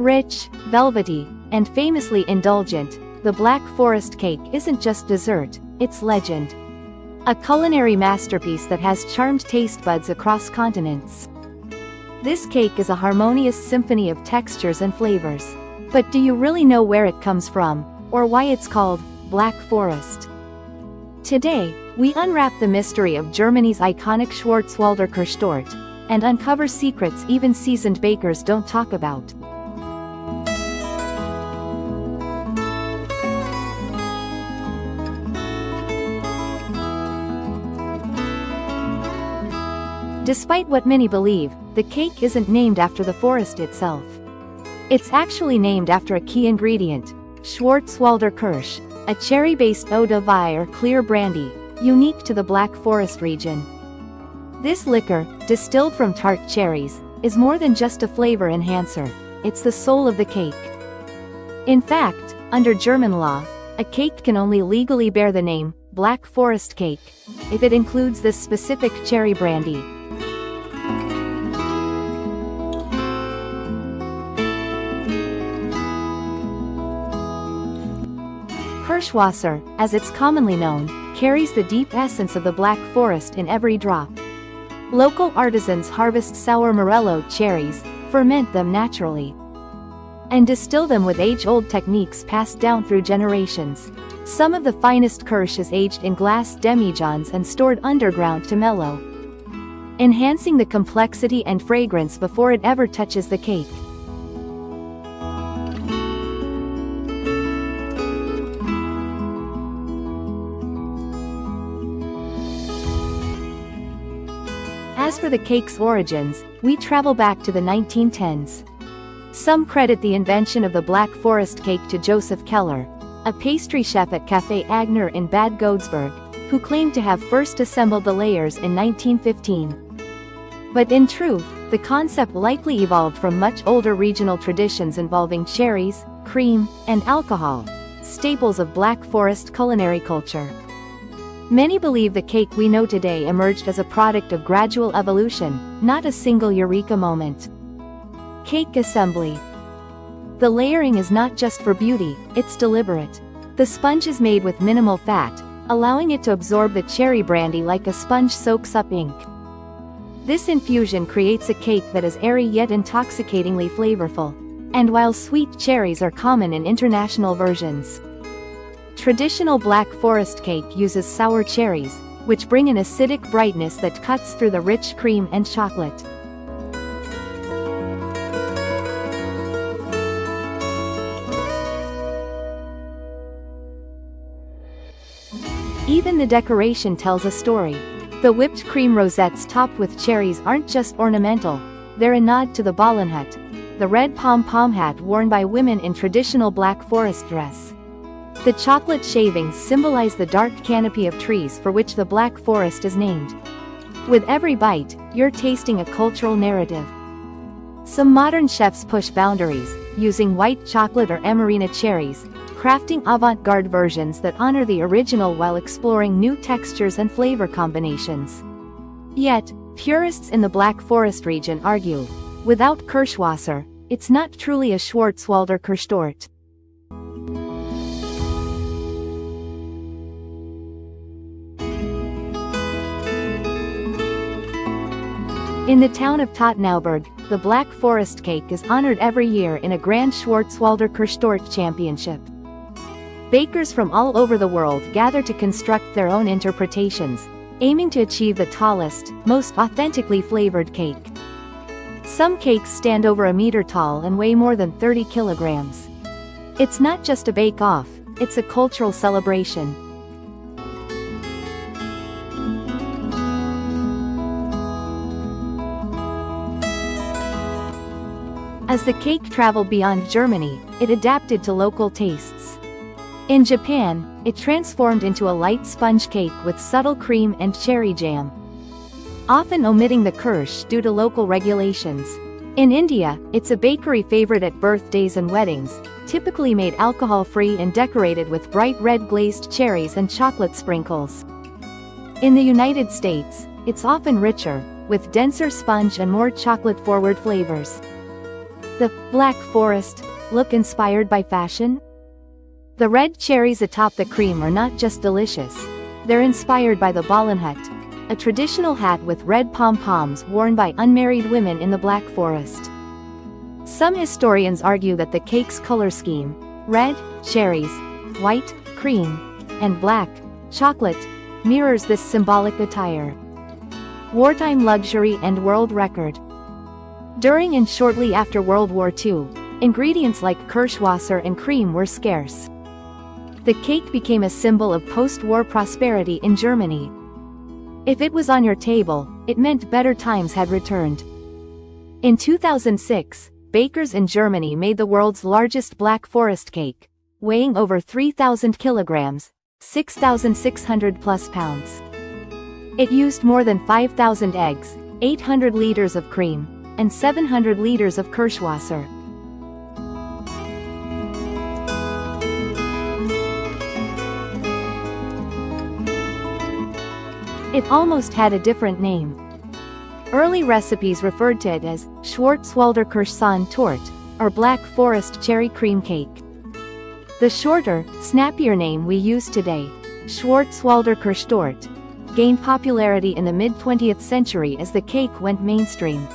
Rich, velvety, and famously indulgent, the Black Forest cake isn't just dessert, it's legend. A culinary masterpiece that has charmed taste buds across continents. This cake is a harmonious symphony of textures and flavors. But do you really know where it comes from, or why it's called Black Forest? Today, we unwrap the mystery of Germany's iconic Schwarzwälder Kirschtorte, and uncover secrets even seasoned bakers don't talk about. Despite what many believe, the cake isn't named after the forest itself. It's actually named after a key ingredient, Schwarzwälder Kirsch, a cherry-based eau de vie or clear brandy, unique to the Black Forest region. This liquor, distilled from tart cherries, is more than just a flavor enhancer, it's the soul of the cake. In fact, under German law, a cake can only legally bear the name, Black Forest cake, if it includes this specific cherry brandy. Kirschwasser, as it's commonly known, carries the deep essence of the Black Forest in every drop. Local artisans harvest sour morello cherries, ferment them naturally, and distill them with age-old techniques passed down through generations. Some of the finest Kirsch is aged in glass demijohns and stored underground to mellow, enhancing the complexity and fragrance before it ever touches the cake. As for the cake's origins, we travel back to the 1910s. Some credit the invention of the Black Forest cake to Joseph Keller, a pastry chef at Café Agner in Bad Godesberg, who claimed to have first assembled the layers in 1915. But in truth, the concept likely evolved from much older regional traditions involving cherries, cream, and alcohol, staples of Black Forest culinary culture. Many believe the cake we know today emerged as a product of gradual evolution, not a single eureka moment. Cake assembly. The layering is not just for beauty, it's deliberate. The sponge is made with minimal fat, allowing it to absorb the cherry brandy like a sponge soaks up ink. This infusion creates a cake that is airy yet intoxicatingly flavorful. And while sweet cherries are common in international versions, traditional Black Forest cake uses sour cherries, which bring an acidic brightness that cuts through the rich cream and chocolate. Even the decoration tells a story. The whipped cream rosettes topped with cherries aren't just ornamental, they're a nod to the Ballenhut, the red pom-pom hat worn by women in traditional Black Forest dress. The chocolate shavings symbolize the dark canopy of trees for which the Black Forest is named. With every bite, you're tasting a cultural narrative. Some modern chefs push boundaries, using white chocolate or Amarena cherries, crafting avant-garde versions that honor the original while exploring new textures and flavor combinations. Yet, purists in the Black Forest region argue, without Kirschwasser, it's not truly a Schwarzwälder Kirschtorte. In the town of Tottenauberg, the Black Forest cake is honored every year in a grand Schwarzwälder Kirschtorte championship. Bakers from all over the world gather to construct their own interpretations, aiming to achieve the tallest, most authentically flavored cake. Some cakes stand over a meter tall and weigh more than 30 kilograms. It's not just a bake-off, it's a cultural celebration. As the cake traveled beyond Germany, it adapted to local tastes. In Japan, it transformed into a light sponge cake with subtle cream and cherry jam, often omitting the kirsch due to local regulations. In India, it's a bakery favorite at birthdays and weddings, typically made alcohol-free and decorated with bright red glazed cherries and chocolate sprinkles. In the United States, it's often richer, with denser sponge and more chocolate-forward flavors. The Black Forest look inspired by fashion? The red cherries atop the cream are not just delicious. They're inspired by the ballenhut, a traditional hat with red pom-poms worn by unmarried women in the Black Forest. Some historians argue that the cake's color scheme, red, cherries, white, cream, and black, chocolate, mirrors this symbolic attire. Wartime luxury and world record. During and shortly after World War II, ingredients like Kirschwasser and cream were scarce. The cake became a symbol of post-war prosperity in Germany. If it was on your table, it meant better times had returned. In 2006, bakers in Germany made the world's largest Black Forest cake, weighing over 3,000 kilograms, 6,600 plus pounds. It used more than 5,000 eggs, 800 liters of cream, and 700 liters of Kirschwasser. It almost had a different name. Early recipes referred to it as Schwarzwälder Kirschtorte, or Black Forest Cherry Cream Cake. The shorter, snappier name we use today, Schwarzwälder Kirschtorte, gained popularity in the mid-20th century as the cake went mainstream.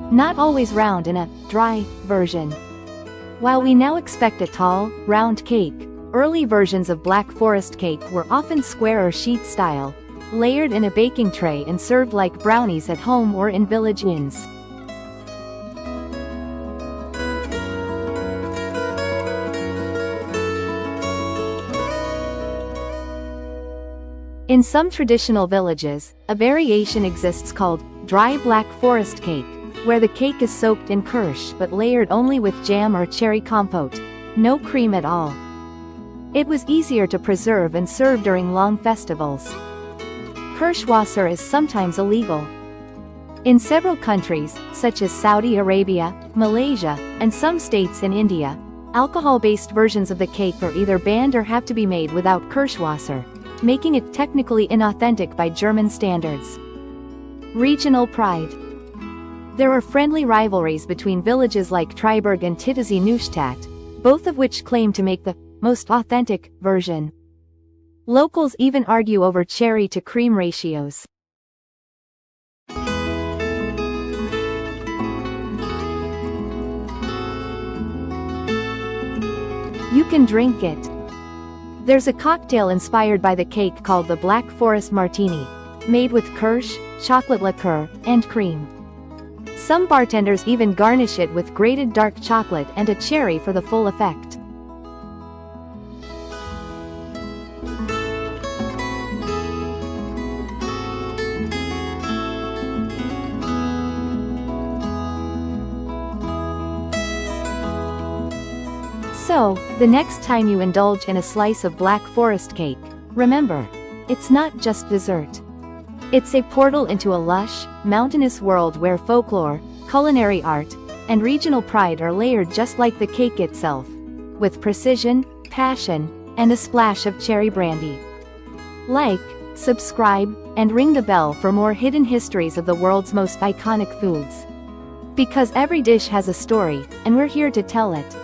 Not always round in a dry version. While we now expect a tall, round cake, early versions of Black Forest cake were often square or sheet style, layered in a baking tray and served like brownies at home or in village inns. In some traditional villages, a variation exists called dry Black Forest cake, where the cake is soaked in kirsch but layered only with jam or cherry compote, no cream at all. It was easier to preserve and serve during long festivals. Kirschwasser is sometimes illegal. In several countries, such as Saudi Arabia, Malaysia, and some states in India, alcohol-based versions of the cake are either banned or have to be made without Kirschwasser, making it technically inauthentic by German standards. Regional pride. There are friendly rivalries between villages like Triberg and Titisee Neustadt, both of which claim to make the most authentic version. Locals even argue over cherry to cream ratios. You can drink it. There's a cocktail inspired by the cake called the Black Forest Martini, made with kirsch, chocolate liqueur, and cream. Some bartenders even garnish it with grated dark chocolate and a cherry for the full effect. So, the next time you indulge in a slice of Black Forest cake, remember, it's not just dessert. It's a portal into a lush, mountainous world where folklore, culinary art, and regional pride are layered just like the cake itself, with precision, passion, and a splash of cherry brandy. Like, subscribe, and ring the bell for more hidden histories of the world's most iconic foods. Because every dish has a story, and we're here to tell it.